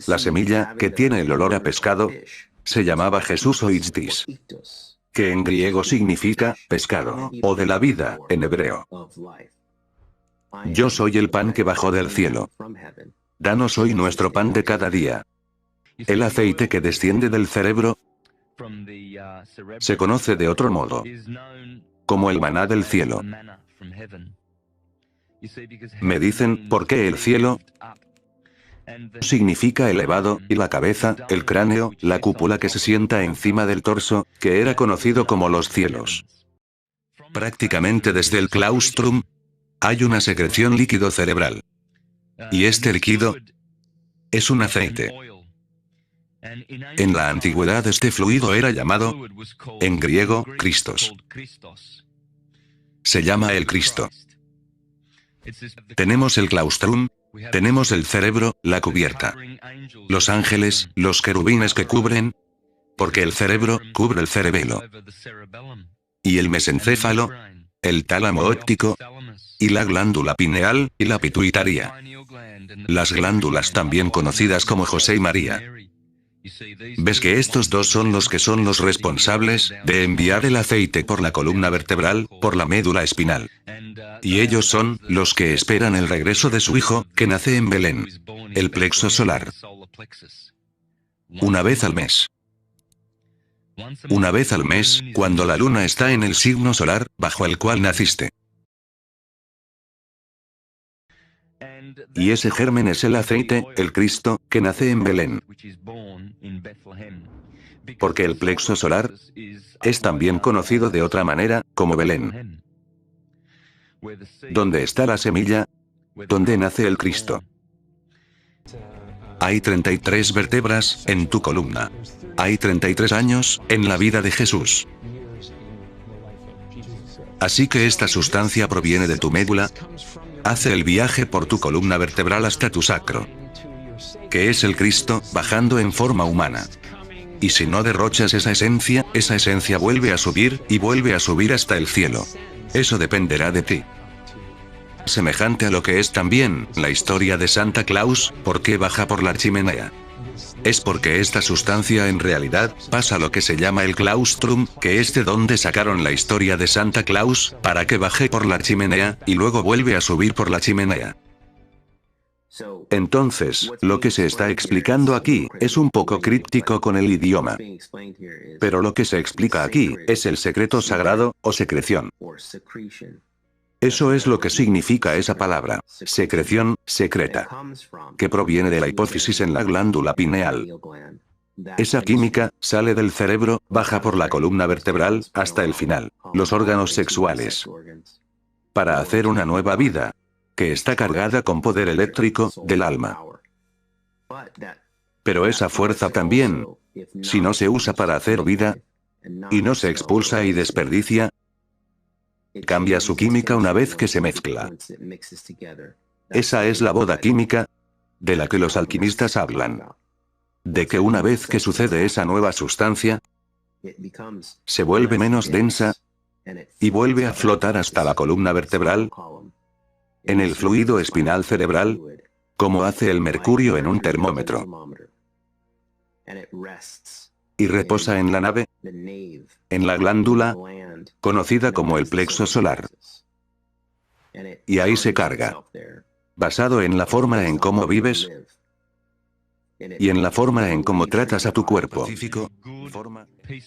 La semilla, que tiene el olor a pescado, se llamaba Jesús o Ichthys, que en griego significa pescado, o de la vida, en hebreo. Yo soy el pan que bajó del cielo. Danos hoy nuestro pan de cada día. El aceite que desciende del cerebro se conoce de otro modo, como el maná del cielo. Me dicen, ¿por qué el cielo? Significa elevado, y la cabeza, el cráneo, la cúpula que se sienta encima del torso, que era conocido como los cielos. Prácticamente desde el claustrum, hay una secreción líquido cerebral. Y este líquido es un aceite. En la antigüedad este fluido era llamado, en griego, Christos. Se llama el Cristo. Tenemos el claustrum, tenemos el cerebro, la cubierta. Los ángeles, los querubines que cubren, porque el cerebro cubre el cerebelo. Y el mesencéfalo, el tálamo óptico, y la glándula pineal, y la pituitaria. Las glándulas también conocidas como José y María. ¿Ves que estos dos son los responsables de enviar el aceite por la columna vertebral, por la médula espinal? Y ellos son los que esperan el regreso de su hijo, que nace en Belén, el plexo solar. Una vez al mes. Una vez al mes, cuando la luna está en el signo solar, bajo el cual naciste. Y ese germen es el aceite, el Cristo, que nace en Belén. Porque el plexo solar es también conocido de otra manera, como Belén. ¿Dónde está la semilla? ¿Dónde nace el Cristo? Hay 33 vértebras en tu columna. Hay 33 años en la vida de Jesús. Así que esta sustancia proviene de tu médula, hace el viaje por tu columna vertebral hasta tu sacro, que es el Cristo, bajando en forma humana. Y si no derrochas esa esencia vuelve a subir, y vuelve a subir hasta el cielo. Eso dependerá de ti. Semejante a lo que es también la historia de Santa Claus, ¿por qué baja por la chimenea? Es porque esta sustancia en realidad pasa lo que se llama el claustrum, que es de donde sacaron la historia de Santa Claus, para que baje por la chimenea, y luego vuelve a subir por la chimenea. Entonces, lo que se está explicando aquí es un poco críptico con el idioma. Pero lo que se explica aquí es el secreto sagrado, o secreción. Eso es lo que significa esa palabra, secreción, secreta, que proviene de la hipófisis en la glándula pineal. Esa química sale del cerebro, baja por la columna vertebral, hasta el final, los órganos sexuales, para hacer una nueva vida, que está cargada con poder eléctrico, del alma. Pero esa fuerza también, si no se usa para hacer vida, y no se expulsa y desperdicia, cambia su química una vez que se mezcla. Esa es la boda química, de la que los alquimistas hablan. De que una vez que sucede esa nueva sustancia, se vuelve menos densa, y vuelve a flotar hasta la columna vertebral, en el fluido espinal cerebral, como hace el mercurio en un termómetro. Y reposa en la nave, en la glándula, conocida como el plexo solar. Y ahí se carga, basado en la forma en cómo vives, y en la forma en cómo tratas a tu cuerpo.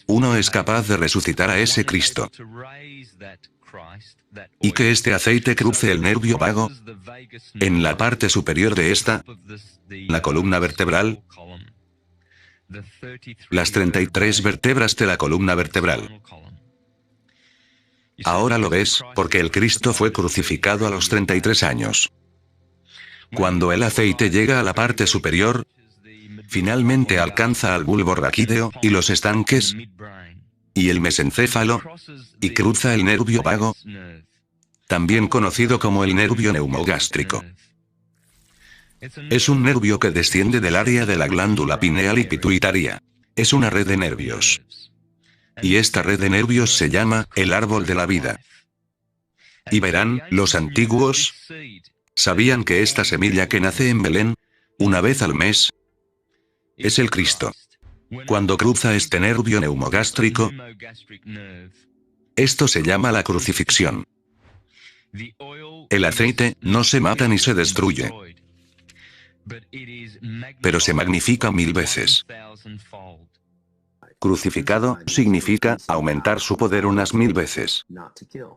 Uno es capaz de resucitar a ese Cristo. Y que este aceite cruce el nervio vago, en la parte superior de esta, la columna vertebral, las 33 vértebras de la columna vertebral. Ahora lo ves, porque el Cristo fue crucificado a los 33 años. Cuando el aceite llega a la parte superior, finalmente alcanza al bulbo raquídeo, y los estanques, y el mesencéfalo, y cruza el nervio vago, también conocido como el nervio neumogástrico. Es un nervio que desciende del área de la glándula pineal y pituitaria. Es una red de nervios. Y esta red de nervios se llama el árbol de la vida. Y verán, los antiguos sabían que esta semilla que nace en Belén, una vez al mes, es el Cristo. Cuando cruza este nervio neumogástrico, esto se llama la crucifixión. El aceite no se mata ni se destruye, pero se magnifica 1000 veces. Crucificado significa aumentar su poder unas 1000 veces.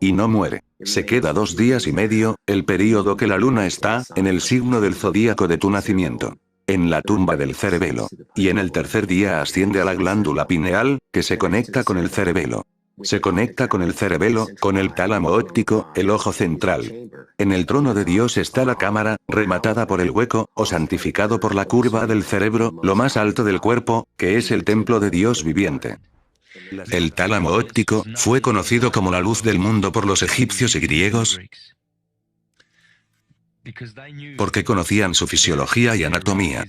Y no muere. Se queda 2 días y medio, el período que la luna está en el signo del zodíaco de tu nacimiento, en la tumba del cerebelo. Y en el tercer día asciende a la glándula pineal, que se conecta con el cerebelo. Se conecta con el cerebelo, con el tálamo óptico, el ojo central. En el trono de Dios está la cámara, rematada por el hueco, o santificado por la curva del cerebro, lo más alto del cuerpo, que es el templo de Dios viviente. El tálamo óptico fue conocido como la luz del mundo por los egipcios y griegos, porque conocían su fisiología y anatomía.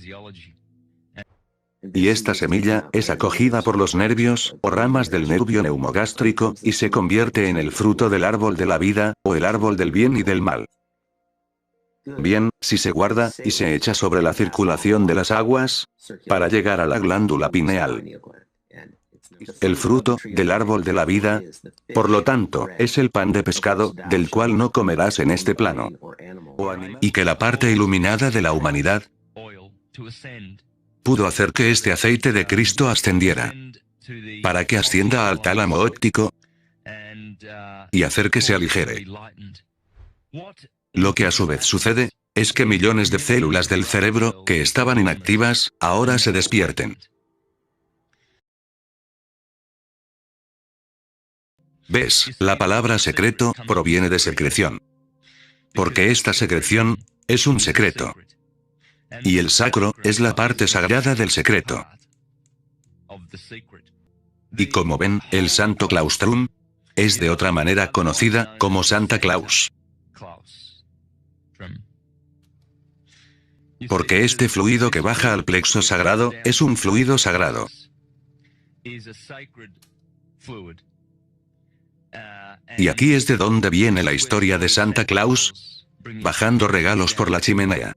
Y esta semilla es acogida por los nervios, o ramas del nervio neumogástrico, y se convierte en el fruto del árbol de la vida, o el árbol del bien y del mal. Bien, si se guarda, y se echa sobre la circulación de las aguas, para llegar a la glándula pineal. El fruto del árbol de la vida, por lo tanto, es el pan de pescado, del cual no comerás en este plano. Y que la parte iluminada de la humanidad pudo hacer que este aceite de Cristo ascendiera, para que ascienda al tálamo óptico y hacer que se aligere. Lo que a su vez sucede, es que millones de células del cerebro, que estaban inactivas, ahora se despierten. ¿Ves? La palabra secreto proviene de secreción. Porque esta secreción es un secreto. Y el sacro es la parte sagrada del secreto. Y como ven, el Santo Claustrum es de otra manera conocida como Santa Claus. Porque este fluido que baja al plexo sagrado es un fluido sagrado. Y aquí es de donde viene la historia de Santa Claus, bajando regalos por la chimenea.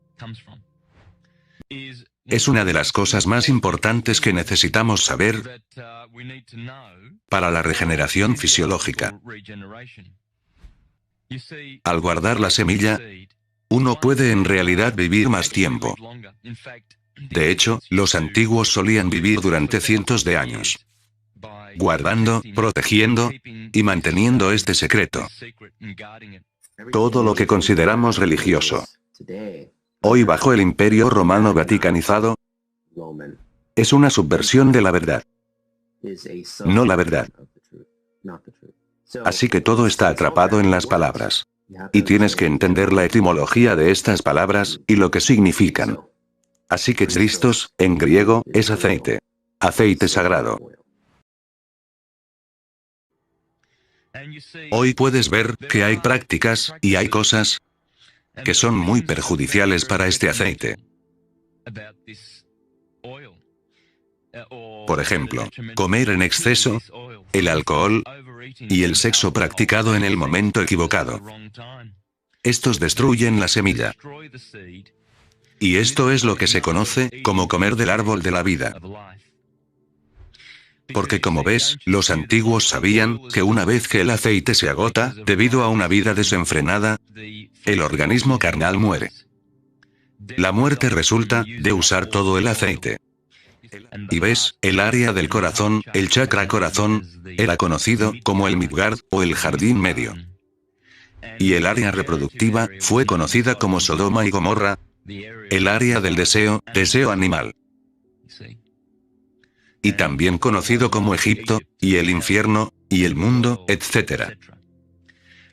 Es una de las cosas más importantes que necesitamos saber para la regeneración fisiológica. Al guardar la semilla, uno puede en realidad vivir más tiempo. De hecho, los antiguos solían vivir durante cientos de años, guardando, protegiendo y manteniendo este secreto. Todo lo que consideramos religioso, hoy bajo el Imperio Romano Vaticanizado, es una subversión de la verdad, no la verdad. Así que todo está atrapado en las palabras. Y tienes que entender la etimología de estas palabras, y lo que significan. Así que Christos, en griego, es aceite. Aceite sagrado. Hoy puedes ver que hay prácticas, y hay cosas, que son muy perjudiciales para este aceite. Por ejemplo, comer en exceso, el alcohol, y el sexo practicado en el momento equivocado. Estos destruyen la semilla. Y esto es lo que se conoce como comer del árbol de la vida. Porque como ves, los antiguos sabían que una vez que el aceite se agota, debido a una vida desenfrenada, el organismo carnal muere. La muerte resulta de usar todo el aceite. Y ves, el área del corazón, el chakra corazón, era conocido como el Midgard, o el jardín medio. Y el área reproductiva fue conocida como Sodoma y Gomorra, el área del deseo, deseo animal. Y también conocido como Egipto, y el infierno, y el mundo, etc.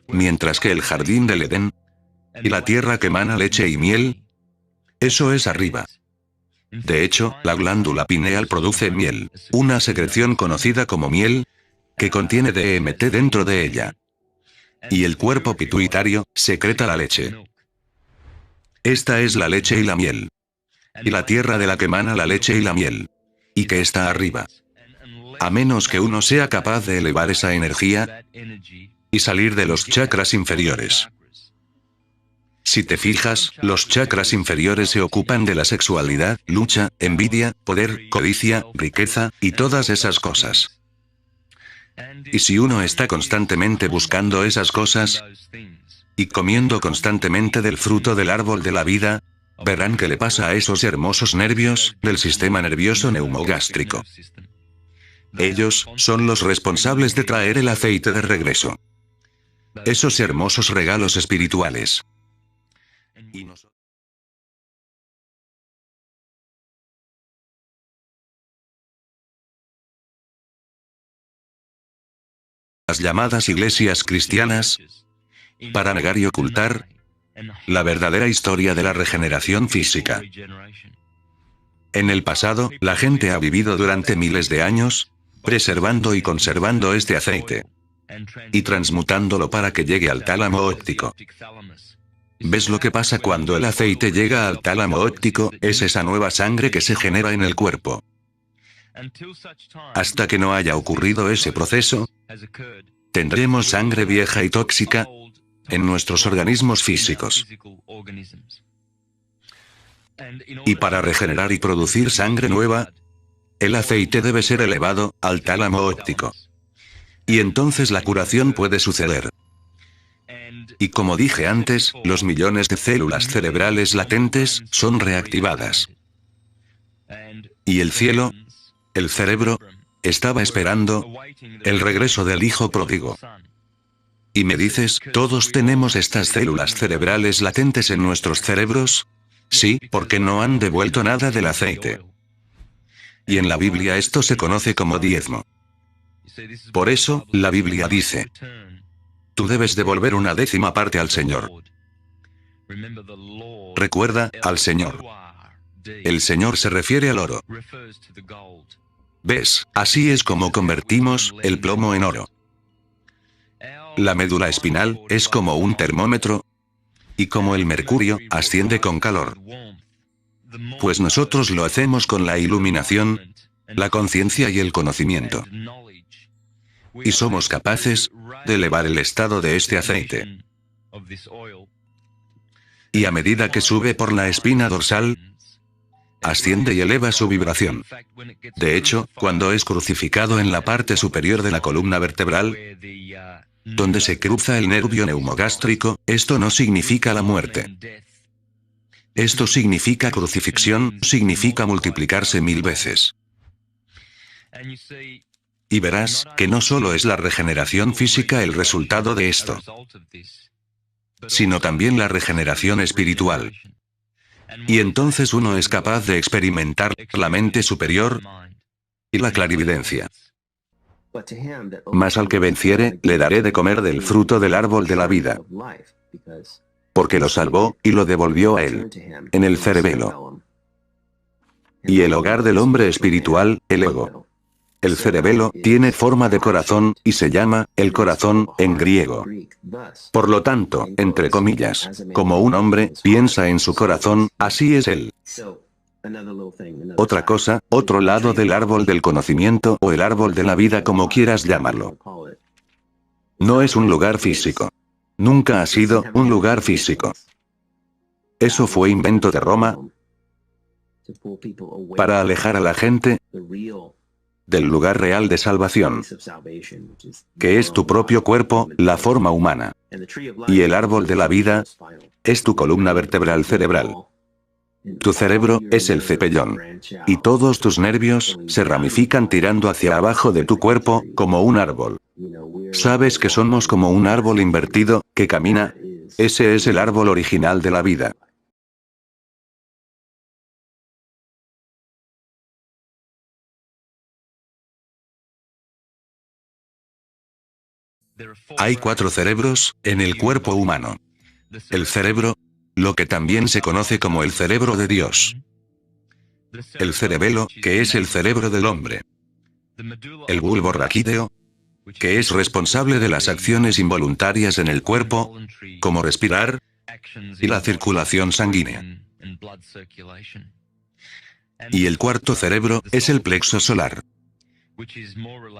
Mientras que el jardín del Edén, y la tierra que emana leche y miel, eso es arriba. De hecho, la glándula pineal produce miel, una secreción conocida como miel, que contiene DMT dentro de ella. Y el cuerpo pituitario secreta la leche. Esta es la leche y la miel. Y la tierra de la que emana la leche y la miel. Y que está arriba. A menos que uno sea capaz de elevar esa energía y salir de los chakras inferiores. Si te fijas, los chakras inferiores se ocupan de la sexualidad, lucha, envidia, poder, codicia, riqueza, y todas esas cosas. Y si uno está constantemente buscando esas cosas, y comiendo constantemente del fruto del árbol de la vida, verán qué le pasa a esos hermosos nervios, del sistema nervioso neumogástrico. Ellos son los responsables de traer el aceite de regreso. Esos hermosos regalos espirituales. Las llamadas iglesias cristianas, para negar y ocultar la verdadera historia de la regeneración física. En el pasado, la gente ha vivido durante miles de años, preservando y conservando este aceite, y transmutándolo para que llegue al tálamo óptico. ¿Ves lo que pasa cuando el aceite llega al tálamo óptico? Es esa nueva sangre que se genera en el cuerpo. Hasta que no haya ocurrido ese proceso, tendremos sangre vieja y tóxica en nuestros organismos físicos. Y para regenerar y producir sangre nueva, el aceite debe ser elevado al tálamo óptico. Y entonces la curación puede suceder. Y como dije antes, los millones de células cerebrales latentes son reactivadas. Y el cielo, el cerebro, estaba esperando el regreso del hijo pródigo. Y me dices, ¿todos tenemos estas células cerebrales latentes en nuestros cerebros? Sí, porque no han devuelto nada del aceite. Y en la Biblia esto se conoce como diezmo. Por eso, la Biblia dice, tú debes devolver una décima parte al Señor. Recuerda, al Señor. El Señor se refiere al oro. ¿Ves? Así es como convertimos el plomo en oro. La médula espinal es como un termómetro, y como el mercurio, asciende con calor. Pues nosotros lo hacemos con la iluminación, la conciencia y el conocimiento. Y somos capaces de elevar el estado de este aceite. Y a medida que sube por la espina dorsal, asciende y eleva su vibración. De hecho, cuando es crucificado en la parte superior de la columna vertebral, donde se cruza el nervio neumogástrico, esto no significa la muerte. Esto significa crucifixión, significa multiplicarse 1000 veces. Y verás que no solo es la regeneración física el resultado de esto, sino también la regeneración espiritual. Y entonces uno es capaz de experimentar la mente superior y la clarividencia. Mas al que venciere, le daré de comer del fruto del árbol de la vida. Porque lo salvó, y lo devolvió a él, en el cerebelo. Y el hogar del hombre espiritual, el ego. El cerebelo tiene forma de corazón, y se llama, el corazón, en griego. Por lo tanto, entre comillas, como un hombre piensa en su corazón, así es él. Otra cosa, otro lado del árbol del conocimiento o el árbol de la vida como quieras llamarlo. No es un lugar físico. Nunca ha sido un lugar físico. Eso fue invento de Roma para alejar a la gente del lugar real de salvación, que es tu propio cuerpo, la forma humana. Y el árbol de la vida es tu columna vertebral cerebral. Tu cerebro es el cepellón. Y todos tus nervios se ramifican tirando hacia abajo de tu cuerpo, como un árbol. ¿Sabes que somos como un árbol invertido, que camina? Ese es el árbol original de la vida. Hay 4 cerebros en el cuerpo humano. El cerebro, lo que también se conoce como el cerebro de Dios. El cerebelo, que es el cerebro del hombre. El bulbo raquídeo, que es responsable de las acciones involuntarias en el cuerpo, como respirar, y la circulación sanguínea. Y el cuarto cerebro es el plexo solar,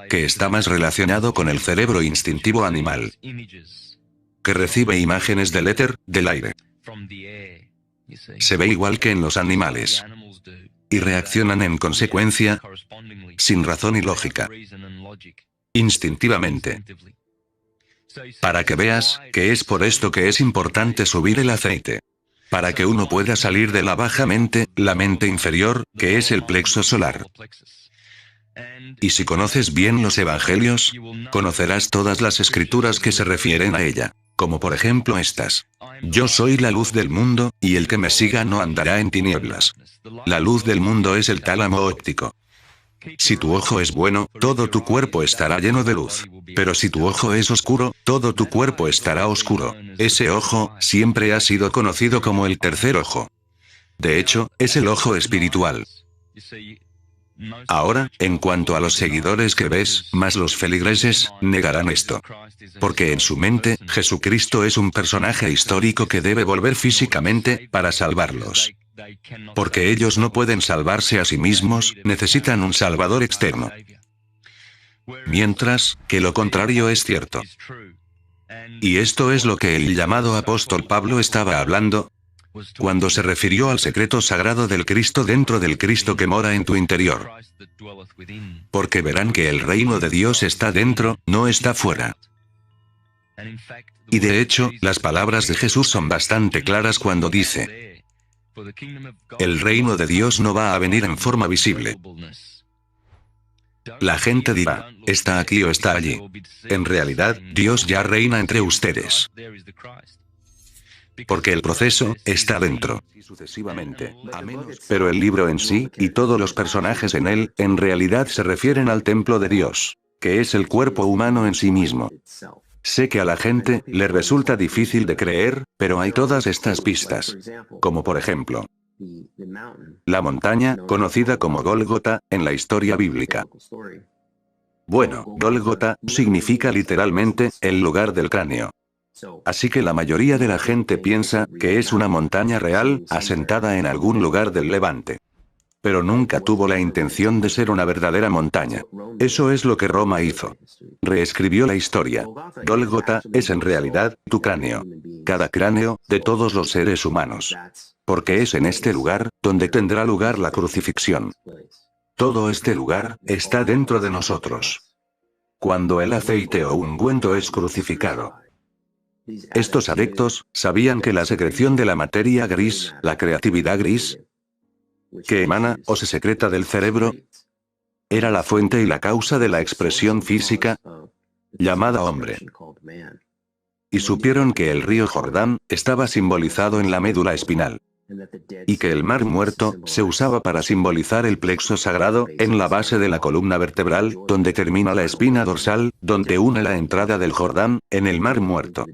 que está más relacionado con el cerebro instintivo animal, que recibe imágenes del éter, del aire. Se ve igual que en los animales. Y reaccionan en consecuencia, sin razón y lógica. Instintivamente. Para que veas que es por esto que es importante subir el aceite. Para que uno pueda salir de la baja mente, la mente inferior, que es el plexo solar. Y si conoces bien los evangelios, conocerás todas las escrituras que se refieren a ella. Como por ejemplo estas. Yo soy la luz del mundo, y el que me siga no andará en tinieblas. La luz del mundo es el tálamo óptico. Si tu ojo es bueno, todo tu cuerpo estará lleno de luz. Pero si tu ojo es oscuro, todo tu cuerpo estará oscuro. Ese ojo siempre ha sido conocido como el tercer ojo. De hecho, es el ojo espiritual. Ahora, en cuanto a los seguidores que ves, más los feligreses, negarán esto. Porque en su mente, Jesucristo es un personaje histórico que debe volver físicamente, para salvarlos. Porque ellos no pueden salvarse a sí mismos, necesitan un Salvador externo. Mientras, que lo contrario es cierto. Y esto es lo que el llamado apóstol Pablo estaba hablando, cuando se refirió al secreto sagrado del Cristo dentro del Cristo que mora en tu interior. Porque verán que el reino de Dios está dentro, no está fuera. Y de hecho, las palabras de Jesús son bastante claras cuando dice: el reino de Dios no va a venir en forma visible. La gente dirá, está aquí o está allí. En realidad, Dios ya reina entre ustedes. Porque el proceso está dentro. Sucesivamente. Pero el libro en sí, y todos los personajes en él, en realidad se refieren al templo de Dios, que es el cuerpo humano en sí mismo. Sé que a la gente le resulta difícil de creer, pero hay todas estas pistas. Como por ejemplo, la montaña, conocida como Gólgota, en la historia bíblica. Bueno, Gólgota significa literalmente, el lugar del cráneo. Así que la mayoría de la gente piensa que es una montaña real, asentada en algún lugar del Levante. Pero nunca tuvo la intención de ser una verdadera montaña. Eso es lo que Roma hizo. Reescribió la historia. Gólgota es en realidad tu cráneo. Cada cráneo, de todos los seres humanos. Porque es en este lugar, donde tendrá lugar la crucifixión. Todo este lugar, está dentro de nosotros. Cuando el aceite o ungüento es crucificado. Estos adeptos, sabían que la secreción de la materia gris, la creatividad gris, que emana, o se secreta del cerebro, era la fuente y la causa de la expresión física, llamada hombre. Y supieron que el río Jordán, estaba simbolizado en la médula espinal. Y que el mar muerto, se usaba para simbolizar el plexo sagrado, en la base de la columna vertebral, donde termina la espina dorsal, donde une la entrada del Jordán, en el mar muerto.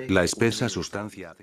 La espesa sustancia